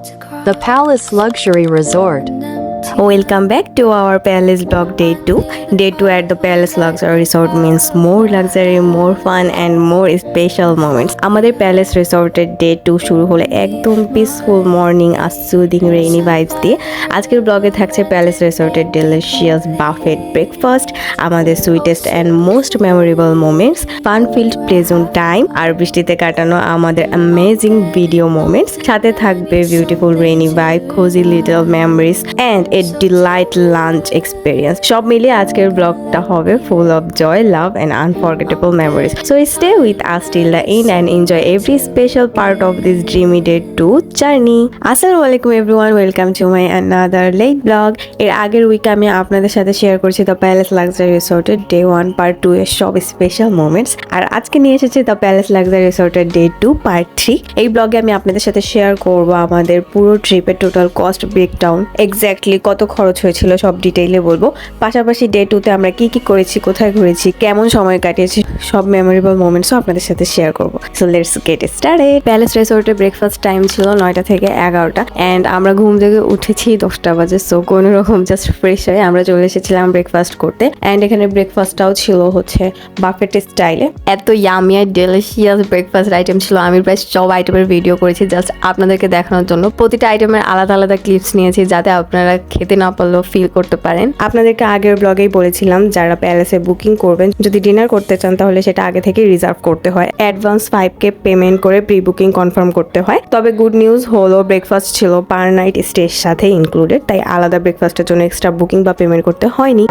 The Palace Luxury Resort. Welcome back to our Palace Vlog Day 2. Day 2 at the Palace Luxury Resort means more luxury, more fun and more special moments. আমাদের Palace Resort এর Day 2 শুরু হলো একদম peaceful morning আর soothing rainy vibes দিয়ে। আজকের ব্লগে থাকছে Palace Resort এর delicious buffet breakfast, আমাদের sweetest and most memorable moments, fun-filled pleasant time আর বৃষ্টিতে কাটানো আমাদের amazing video moments। সাথে থাকবে beautiful rainy vibe, cozy little memories and a delight lunch experience. সব মিলিয়ে আজকের ব্লগটা হবে full of joy, love and unforgettable memories. So stay with us till the end and enjoy every special part of this dreamy day 2 journey. Assalamu alaikum everyone, welcome to my another late vlog. এর আগের উইকে আমি আপনাদের সাথে share করছি the palace luxury রিসোর্টের day 1 part 2 এর সব স্পেশাল মোমেন্টস, আর আজকে নিয়ে এসেছি দ্য প্যালেস লাক্সারি রিসোর্টের ডে 2 পার্ট 3। এই ব্লগে আমি আপনাদের সাথে শেয়ার করব আমাদের পুরো ট্রিপের টোটাল কস্ট ব্রেকডাউন, এক্স্যাক্টলি কত খরচ হয়েছিল সব ডিটেইলে বলবো। পাশাপাশি ডে 2 তে আমরা কি কি করেছি, কোথায় ঘুরেছি, কেমন সময় কাটিয়েছি, সব মেমোরেবল মোমেন্টসও আপনাদের সাথে শেয়ার করব। So let's get started. Palace রিসোর্টের ব্রেকফাস্ট টাইম ছিল 9টা থেকে 11টা এন্ড আমরা ঘুম থেকে উঠেছি 10টা বাজে। সো কোনো রকম জাস্ট ফ্রেশ হয়ে আমরা চলে এসেছিলাম ব্রেকফাস্ট করতে এন্ড এখানে ব্রেকফাস্টটাও ছিল হচ্ছে বাফেট স্টাইলে। এত ইয়ামি আর ডেলিশিয়াস ব্রেকফাস্ট আইটেম ছিল, আমি প্রায় সব আইটেমের ভিডিও করেছি জাস্ট আপনাদেরকে দেখানোর জন্য। প্রতিটা আইটেমের আলাদা আলাদা ক্লিপস নিয়েছি যাতে আপনারা খেতে না পারলেও ফিল করতে পারেন। আপনাদেরকে আগের ব্লগেই বলেছিলাম যারা প্যালেসে বুকিং করবেন, যদি ডিনার করতে চান তাহলে সেটা আগে থেকে রিজার্ভ করতে হয়, অ্যাডভান্স 5K পেমেন্ট করে প্রি বুকিং কনফার্ম করতে হয়। তবে গুড নিউজ হলো ব্রেকফাস্ট ছিল পার নাইট স্টের সাথে ইনক্লুডেড, তাই আলাদা ব্রেকফাস্টের জন্য এক্সট্রা বুকিং বা পেমেন্ট করতে হয়নি।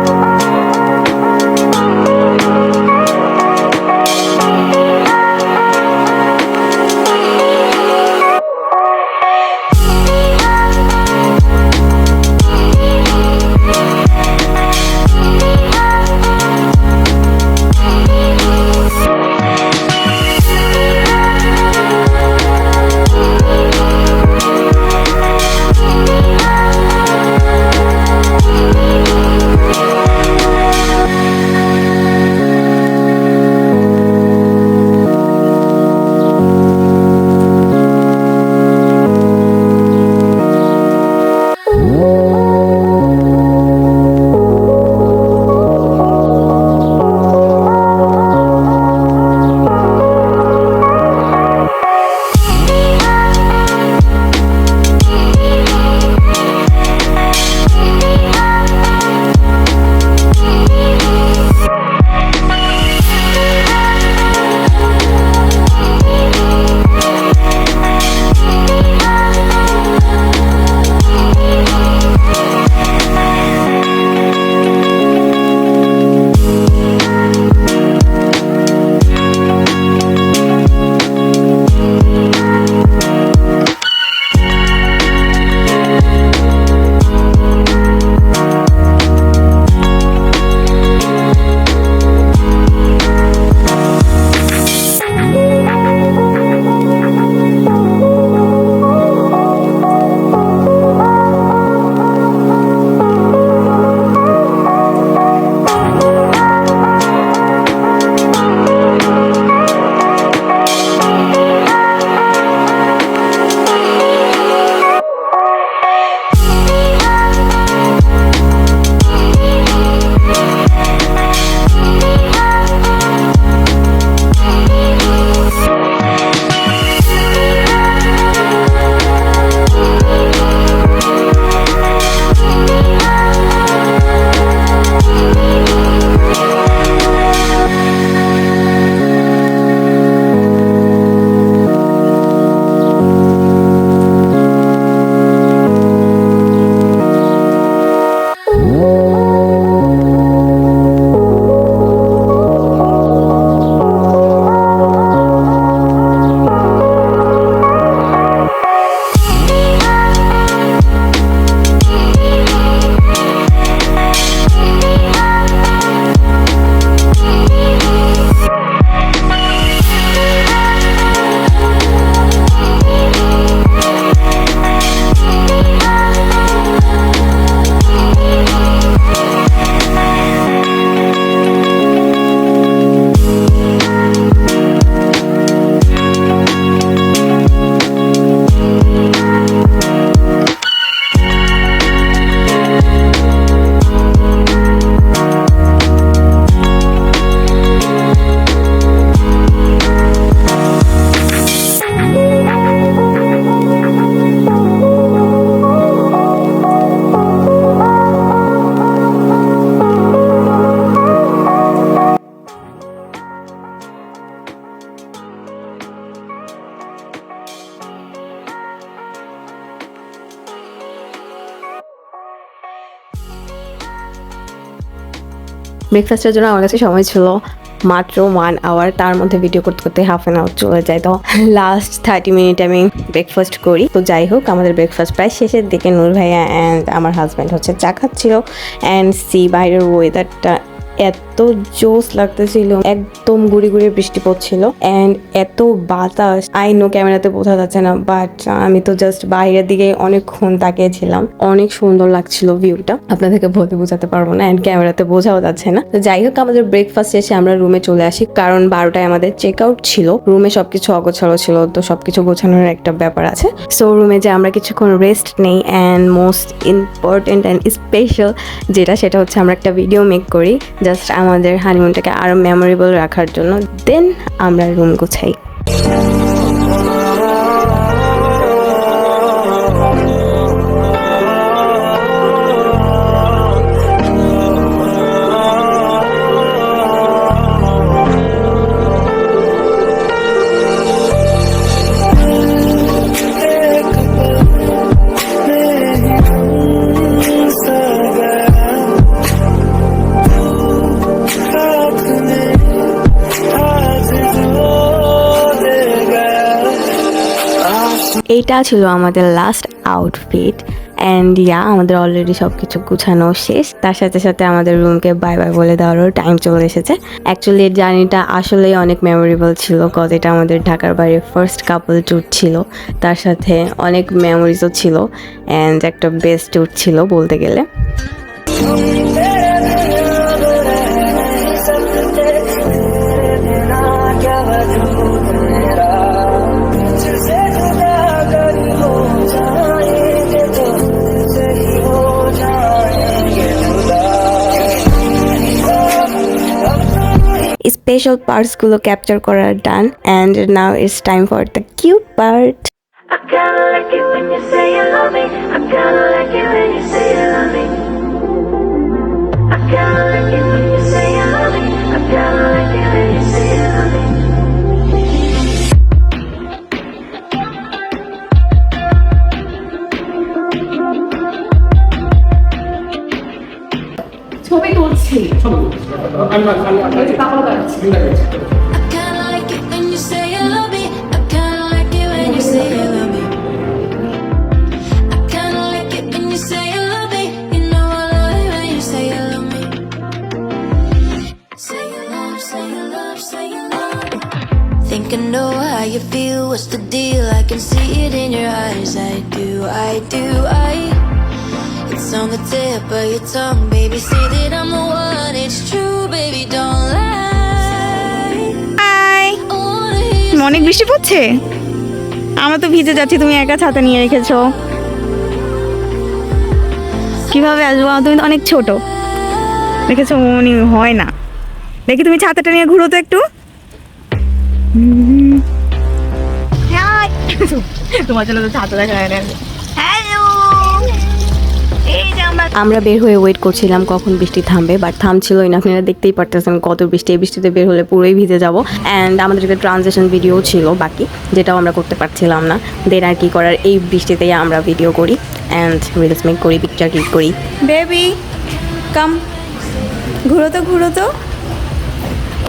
ব্রেকফাস্টের জন্য আমার কাছে সময় ছিল মাত্র 1 আওয়ার, তার মধ্যে ভিডিও করতে করতে হাফ অ্যান আওয়ার চলে যায়। তো লাস্ট 30 মিনিট আমি ব্রেকফাস্ট করি। তো যাই হোক, আমাদের ব্রেকফাস্ট প্রায় শেষের দিকে। নূর ভাইয়া অ্যান্ড আমার হাজব্যান্ড হচ্ছে চা খাচ্ছিল। অ্যান্ড সি বাইরের ওয়েদারটা এত জোস লাগতেছিল, একদম গুড়ি গুড়ি বৃষ্টি পড়ছিল অ্যান্ড এত বাতাস। আই নো ক্যামেরাতে বোঝা যাচ্ছে না, বাট আমি তো জাস্ট বাইরের দিকে অনেকক্ষণ তাকিয়েছিলাম। অনেক সুন্দর লাগছিল ভিউটা, আপনাদেরকে বলতে বোঝাতে পারবো না, অ্যান্ড ক্যামেরাতে বোঝাও যাচ্ছে না। তো যাই হোক, আমাদের ব্রেকফাস্ট শেষে আমরা রুমে চলে আসি, কারণ 12টায় আমাদের চেক আউট ছিল। রুমে সবকিছু অগোছালো ছিল, তো সবকিছু গোছানোর একটা ব্যাপার আছে। সো রুমে যে আমরা কিছুক্ষণ রেস্ট নেই, and most important and special সেটা হচ্ছে আমরা একটা ভিডিও মেক করি, জাস্ট আমাদের হানিমুনটাকে আরো মেমোরেবল রাখার জন্য। দেন আমরা রুম গোছাই। এইটা ছিল আমাদের লাস্ট আউটফিট, অ্যান্ড আমাদের অলরেডি সব কিছু গুছানো শেষ। তার সাথে সাথে আমাদের রুমকে বাই বাই বলে দেওয়ারও টাইম চলে এসেছে। অ্যাকচুয়ালি এই জার্নিটা আসলেই অনেক মেমোরেবল ছিল, কজ এটা আমাদের ঢাকার বাইরে ফার্স্ট কাপল ট্যুর ছিল। তার সাথে অনেক মেমোরিজও ছিল, অ্যান্ড একটা বেস্ট ট্যুর ছিল বলতে গেলে। স্পেশাল পার্টসগুলো ক্যাপচার করা done, and now it's time for the cute part. I kinda like it when you say you love me. I kinda like it when you say you love me. I kinda like it when you say you love me. I kinda like it when you say you love me. ছবি তুলছি। I kinda like it when you say you love me. I kinda like it when you say you love me. I kinda like it when you say you love me. You know I love it when you say you love me. Say you love, say you love, say you love. Think I know how you feel. What's the deal? I can see it in your eyes. I do. It's on the tip of your tongue, baby. Say that I'm the one. It's true, baby. Don't lie. Hi, I wanna hear you অনেক বৃষ্টি পড়ছে, আমরা তো ভিজে যাচ্ছি। তুমি একা ছাতা নিয়ে রেখেছো, কিভাবে আসবো? তুমি তো অনেক ছোট, দেখেছো মনে হয় না। দেখি তুমি ছাতাটা নিয়ে ঘুরো তো একটু। তোমার জন্য তো ছাতা দেখা যায় না। হ্যালো, এই যে আমরা বের হয়ে ওয়েট করছিলাম কখন বৃষ্টি থামবে, বাট থামছিলই না। আপনারা দেখতেই পারতেছেন কত বৃষ্টি। এই বৃষ্টিতে বের হলে পুরোই ভিজে যাব। অ্যান্ড আমাদের একটা ট্রানজেকশন ভিডিও ছিল বাকি, যেটাও আমরা করতে পারছিলাম না। দেন আর কি করার, এই বৃষ্টিতেই আমরা ভিডিও করি অ্যান্ড রিলস মেক করি, পিকচার ক্লিক করি। বেবি কাম, ঘুরো তো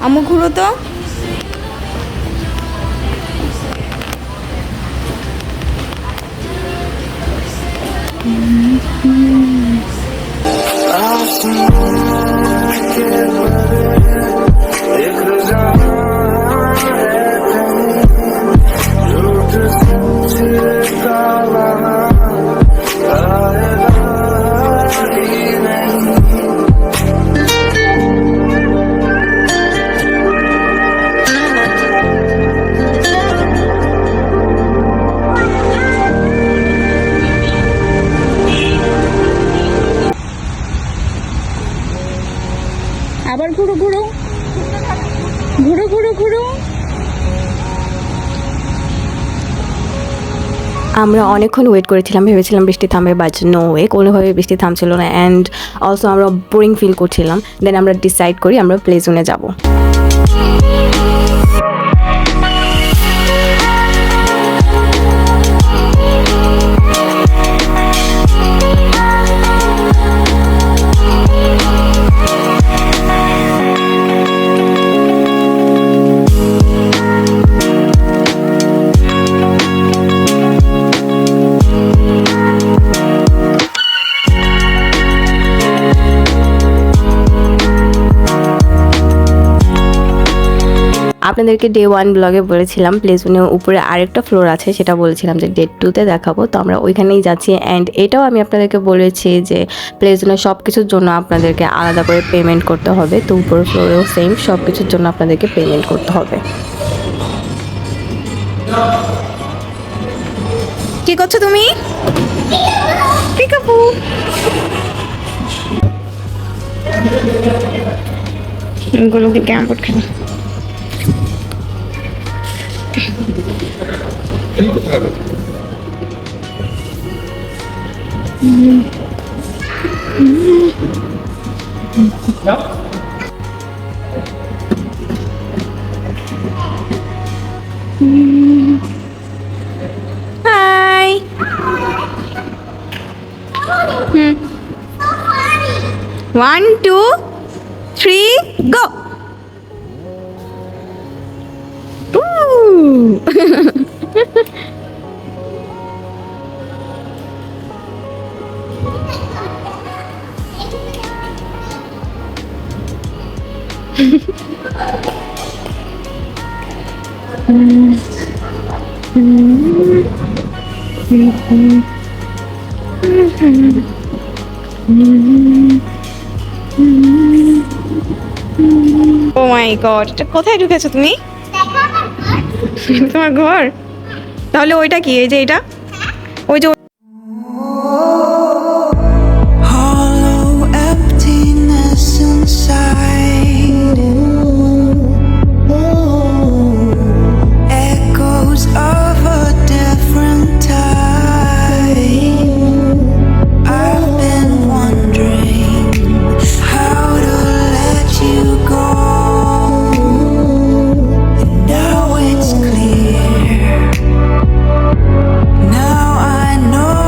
আম্মু, ঘুরো তো। আবার ঘুরো ঘুরো ঘুরো ঘুরো ঘুরো। আমরা অনেকক্ষণ ওয়েট করেছিলাম, ভেবেছিলাম বৃষ্টি থামবে, বাট নো ওয়ে, কোনোভাবে বৃষ্টি থামছিল না। অ্যান্ড অলসো আমরা বোরিং ফিল করছিলাম। দেন আমরা ডিসাইড করি আমরা প্লে জোনে যাব। আপনাদেরকে ডে 1 ব্লগে বলেছিলাম প্লে জোনের উপরে আরেকটা ফ্লোর আছে, সেটা বলেছিলাম যে ডে 2তে দেখাবো। তো আমরা ওইখানেই যাচ্ছি। অ্যান্ড এটাও আমি আপনাদেরকে বলেছি যে প্লে জোনের সব কিছুর জন্য আপনাদেরকে আলাদা করে পেমেন্ট করতে হবে। তো উপরের ফ্লোরেও সেম, সব কিছুর জন্য আপনাদেরকে পেমেন্ট করতে হবে। কি করছো তুমি? পিকাপু। গুলোকে ক্যাম্প খেলা। হাই। 1 2 3 go. ও মাই গড, এটা কোথায় ঢুকেছো তুমি? তোমার ঘর? তাহলে ওইটা কি? এই যে এটা, ওই যে Hollow emptiness inside. Echoes of a different time. I've been wondering how to let you go. And now it's clear. Now I know.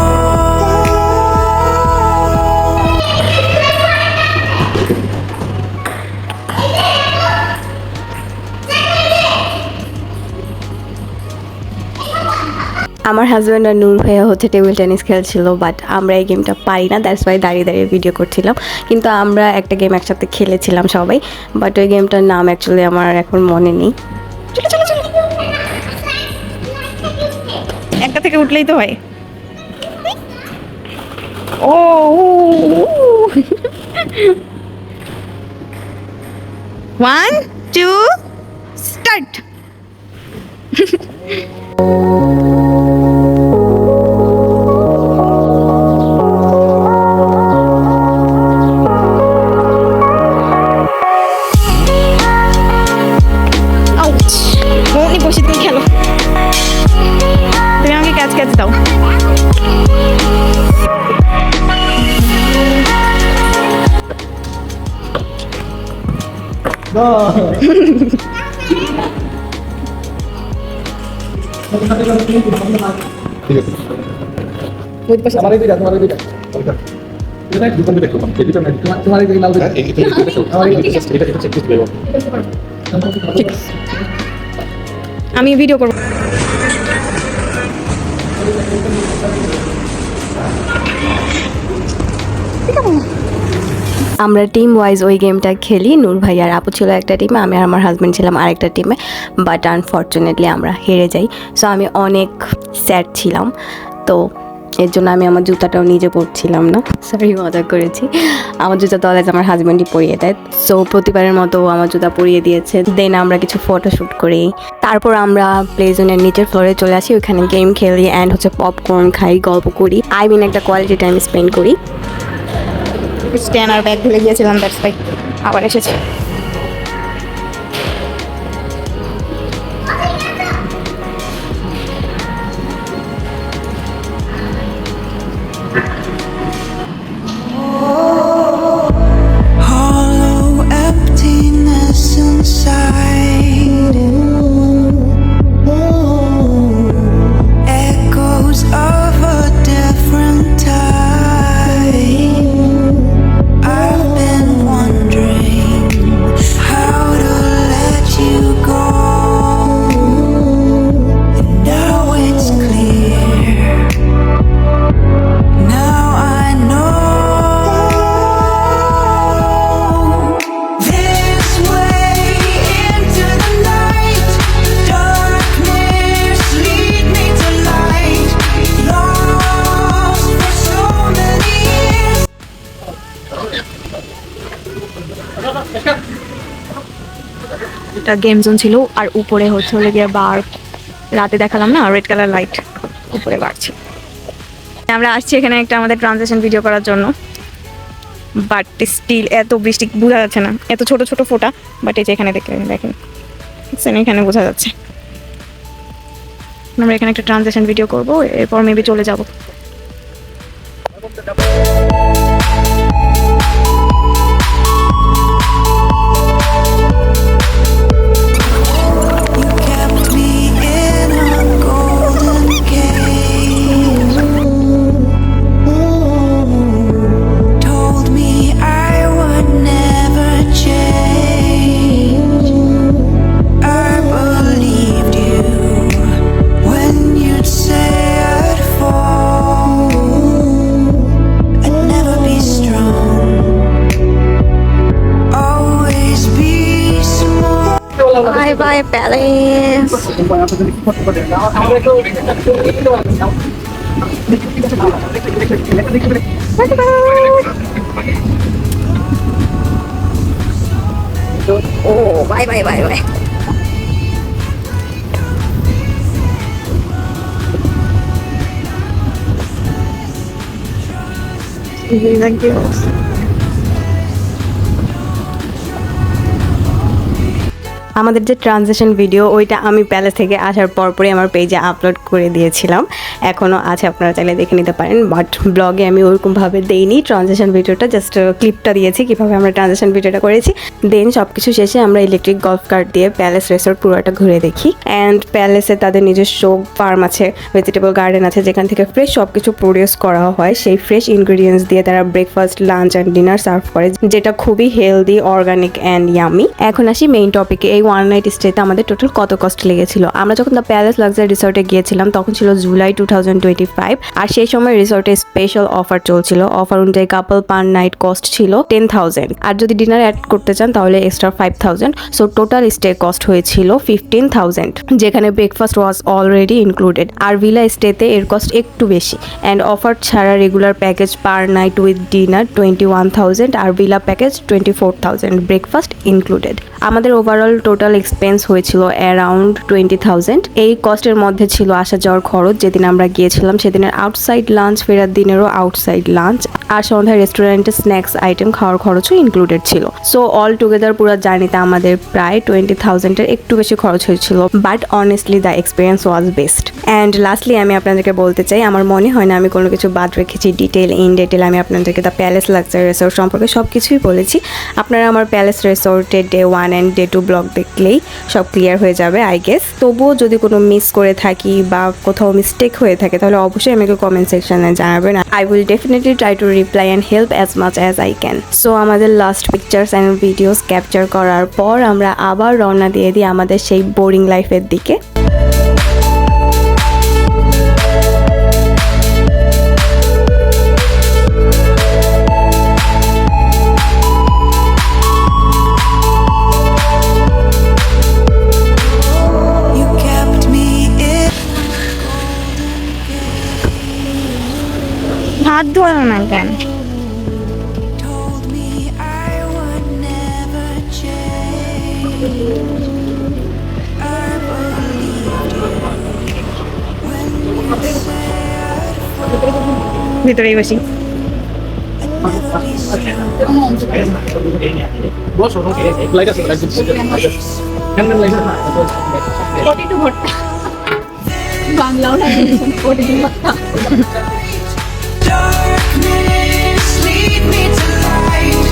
আমার হাজব্যান্ড আর নূর ভাইয়া হচ্ছে টেবিল টেনিস খেলছিল, বাট আমরা এই গেমটা পারি না, দ্যাটস ওয়াই দাঁড়িয়ে দাঁড়িয়ে ভিডিও করছিলাম। কিন্তু আমরা একটা গেম একসাথে খেলেছিলাম সবাই, বাট ওই গেমটার নাম অ্যাকচুয়ালি আমার এখন মনে নেই। একটা থেকে উঠলেই তো হয়। ও 1 2 স্টার্ট। বসে তুমি খেলো, তুমি আমাকে ক্যাচ ক্যাচ দাও। ঠিক আছে আমার এই দুইটা তোমার এই দুইটা এটা কি কোন দেখো এই দুইটা নাই তোমার এই লাল দুইটা এই দেখো আমার এই এটা চেক করতে দেব। আমি ভিডিও করব। আমরা টিম ওয়াইজ ওই গেমটা খেলি। নূর ভাই আর আপু ছিল একটা টিমে, আমি আর আমার হাজব্যান্ড ছিলাম আরেকটা টিমে, বাট আনফর্চুনেটলি আমরা হেরে যাই। সো আমি অনেক স্যাড ছিলাম। তো এর জন্য আমি আমার জুতাটাও নিজে পরছিলাম না, সরি মজা করেছি। আমার জুতা তো অলওয়েজ আমার হাজব্যান্ডই পরিয়ে দেয়। সো প্রতিবারের মতো আমার জুতা পরিয়ে দিয়েছে। দেন আমরা কিছু ফটোশ্যুট করি, তারপর আমরা প্লে জোনের নিচের ফ্লোরে চলে আসি, ওইখানে গেম খেলি অ্যান্ড হচ্ছে পপকর্ন খাই, গল্প করি, আই মিন একটা কোয়ালিটি টাইম স্পেন্ড করি। স্ট্যান্ড আর ব্যাগ ভুলে গিয়েছিলাম, দ্যাটস ওয়াই আবার এসেছে। Hollow emptiness inside. Echoes of a different time. I've been wondering একটা গেম জোন ছিল, আর উপরে হচ্ছে গিয়ে বার, রাতে দেখালাম না রেড কালার লাইট উপরে বাড়ছে। আমরা আসছি এখানে একটা আমাদের ট্রানজেকশন ভিডিও করার জন্য, বাট স্টিল এত বৃষ্টি বোঝা যাচ্ছে না, এত ছোট ছোট ফোঁটা, বাট এই যে এখানে দেখেন এখানে বোঝা যাচ্ছে। আমরা এখানে একটা ট্রানজেকশন ভিডিও করব, এরপর মেবি চলে যাব। You kept me in a golden cage. Told me I would never change. I believed you when you'd say I'd fall. I'd never be strong. Always be small. Bye bye Palace. Oh, bye bye bye bye. Thank you. আমাদের যে transition video ওইটা আমি palace থেকে আসার পরপরই আমার পেজে upload করে দিয়েছিলাম, এখনও আছে, আপনারা চাইলে দেখে নিতে পারেন। বাট ব্লগে আমি ওরকমভাবে দেইনি ট্রানজিশন ভিডিওটা, জাস্ট ক্লিপটা দিয়েছি কীভাবে আমরা ট্রানজিশন ভিডিওটা করেছি। দেন সব কিছু শেষে আমরা ইলেকট্রিক গল্ফ কার্ট দিয়ে প্যালেস রিসোর্ট পুরোটা ঘুরে দেখি। অ্যান্ড প্যালেসে তাদের নিজস্ব ফার্ম আছে, ভেজিটেবল গার্ডেন আছে, যেখান থেকে ফ্রেশ সব কিছু প্রডিউস করা হয়। সেই ফ্রেশ ইনগ্রিডিয়েন্টস দিয়ে তারা breakfast, lunch and dinner serve করে, যেটা খুবই হেলদি, অর্গানিক অ্যান্ড ইয়ামি। এখন আসি মেইন টপিকে। এই ওয়ান নাইট স্টেতে আমাদের টোটাল কত কস্ট লেগেছিল। আমরা যখন দ্য প্যালেস লাক্সারি রিসোর্টে গিয়েছিলাম তখন ছিল জুলাই 2025, আর সেই সময় রিসোর্টে স্পেশাল অফার চলছিল। অফার অনুযায়ী কাপল পার নাইট কস্ট ছিল 10,000, আর যদি ডিনার অ্যাড করতে চান তাহলে extra 5,000। So total stay cost হয়েছিল 15,000, যেখানে ব্রেকফাস্ট ওয়াজ অলরেডি ইনক্লুডেড। আর ভিলা স্টেতে এর কস্ট একটু বেশি। অ্যান্ড অফার ছাড়া regular package per night with dinner 21,000, আর ভিলা প্যাকেজ 24,000, ব্রেকফাস্ট ইনক্লুডেড। আমাদের ওভারঅল টোটাল এক্সপেন্স হয়েছিল অ্যারাউন্ড 20,000। এই কস্টের মধ্যে ছিল আসা যাওয়ার খরচ, যেদিন আমরা গিয়েছিলাম সেদিনের আউটসাইড লাঞ্চ, ফেরার দিনেরও আউটসাইড লাঞ্চ, আর সন্ধ্যায় রেস্টুরেন্টে স্ন্যাক্স আইটেম খাওয়ার খরচও ইনক্লুডেড ছিল। সো অল টুগেদার পুরো জার্নিতে আমাদের প্রায় 20,000-এর একটু বেশি খরচ হয়েছিল, but honestly the experience was best. And lastly আমি আপনাদেরকে বলতে চাই, আমার মনে হয় না আমি কোনো কিছু বাদ রেখেছি। ইন ডিটেল আমি আপনাদেরকে দ্য প্যালেস লাক্সারি রিসোর্ট সম্পর্কে সব কিছুই বলেছি। আপনারা আমার প্যালেস রিসোর্টের ডে 1 অ্যান্ড ডে 2 ব্লগ দেখলেই সব ক্লিয়ার হয়ে যাবে আই গেস। তবুও যদি কোনো মিস করে থাকি বা কোথাও মিস্টেক হয়ে থাকে তাহলে অবশ্যই আমাকে কমেন্ট সেকশনে জানাবেন। I will definitely try to reply and help as much as I can. So আমাদের last pictures and videos capture করার পর আমরা আবার রওনা দিয়ে দিই আমাদের সেই বোরিং লাইফের দিকে। You kept me in. হাত ধরো না কেন? Told me I would never change. I believed you when you said ভিতরেই বসি। I'd never be strong. বসো, লাইট আছে, লাইট দিচ্ছি। ক্যান্ডেল লাইট না। পটেটো ভর্তা, বাংলাও না, পটেটো ভর্তা। Darkness, lead me to light.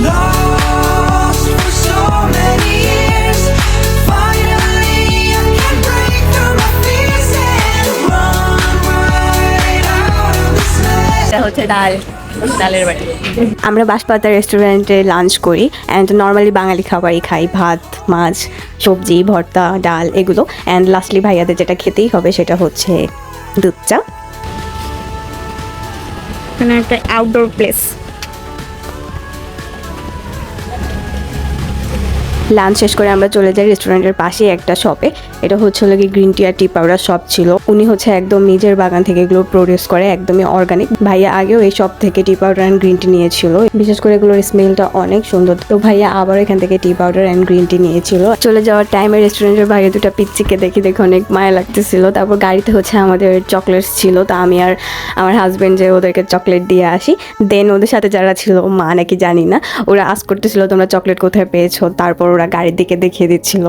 Lost for so many years. Finally, I can break through my fears and run right out of this mess. এটা হচ্ছে ডালের বাটি। আমরা বাঁশপাতা রেস্টুরেন্টে লাঞ্চ করি অ্যান্ড নর্মালি বাঙালি খাবারই খাই, ভাত, মাছ, সবজি, ভর্তা, ডাল, এগুলো। অ্যান্ড লাস্টলি ভাইয়াদের যেটা খেতেই হবে সেটা হচ্ছে দুধ চা। এখানে একটা আউটডোর প্লেস। লাঞ্চ শেষ করে আমরা চলে যাই রেস্টুরেন্টের পাশে একটা শপে। এটা হচ্ছে লাগে গ্রিন টি আর টি পাউডার সব ছিল। উনি হচ্ছে একদম নিজের বাগান থেকে এগুলো প্রডিউস করে, একদমই অর্গানিক। ভাইয়া আগেও এই সব থেকে টি পাউডার অ্যান্ড গ্রিন টি নিয়েছিল, বিশেষ করে এগুলোর স্মেলটা অনেক সুন্দর। তো ভাইয়া আবার এখান থেকে টি পাউডার অ্যান্ড গ্রিন টি নিয়েছিল। চলে যাওয়ার টাইমে রেস্টুরেন্টের বাইরে দুটো পিচ্চিকে দেখে অনেক মায়া লাগতেছিল। তারপর গাড়িতে হচ্ছে আমাদের চকলেটস ছিল, তো আমি আর আমার হাজবেন্ড যে ওদেরকে চকলেট দিয়ে আসি। দেন ওদের সাথে যারা ছিল, মা নাকি জানি না, ওরা আস করতেছিল তোমরা চকলেট কোথায় পেয়েছো। তারপর ওরা গাড়ির দিকে দেখিয়ে দিচ্ছিল।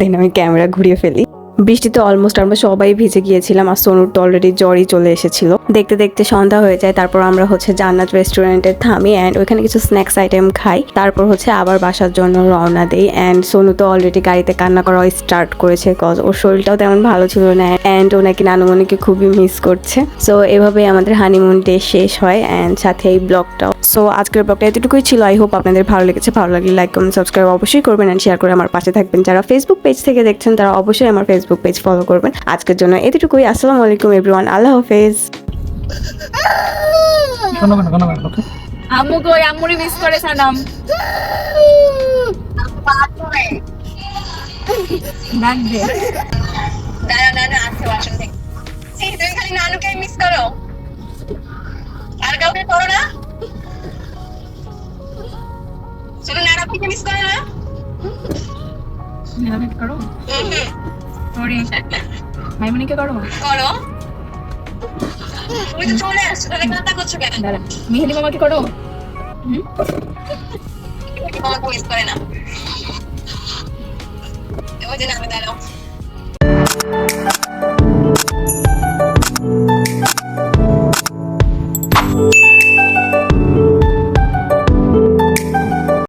দেন আমি ক্যামেরা ঘুরিয়ে ফেলি। বৃষ্টিতে অলমোস্ট আমরা সবাই ভিজে গিয়েছিলাম, আর সোনুর তো অলরেডি জ্বরই চলে এসেছিল। দেখতে দেখতে সন্ধ্যা হয়ে যায়। তারপর আমরা হচ্ছে জান্নাত রেস্টুরেন্টে থামি অ্যান্ড ওইখানে কিছু স্ন্যাক্স আইটেম খাই। তারপর হচ্ছে আবার বাসার জন্য রওনা দেই। অ্যান্ড সোনু তো অলরেডি গাড়িতে কান্না করা স্টার্ট করেছে, কজ ওর শরীরটাও তেমন ভালো ছিল না অ্যান্ড ও নাকি নানুমণিকে খুবই মিস করছে। সো এভাবেই আমাদের হানিমুন ডে শেষ হয় অ্যান্ড সাথে এই ব্লগটাও। সো আজকের ব্লগটা এতটুকুই ছিল। আই হোপ আপনাদের ভালো লেগেছে। ভালো লাগলে লাইক কমেন্ট সাবস্ক্রাইব অবশ্যই করবেন অ্যান্ড শেয়ার করে আমার পাশে থাকবেন। যারা ফেসবুক পেজ থেকে দেখছেন তারা অবশ্যই আমার ফেসবুক পেজ ফলো করবেন। আজকের জন্য এতটুকুই। আসসালামু আলাইকুম এভরিওয়ান, আল্লাহ হাফেজ। আম্মু কই? আম্মুরে মিস করে সানাম। ডাক দে। নানু আসছে বাসন থেকে। তুমি খালি নানুকে মিস করো, আর কাউকে করো না? শুধু নানুকে মিস করো না? মিলামেট করো। সরি। মাইমুনিকে করো। করো। তুমি তো চলে আসছো, তাহলে কান্না করছো কেন? দাঁড়া, মিহিলি মামাকে করো। আমাকে মিস করে না। ওই যে নামে দাঁড়াও।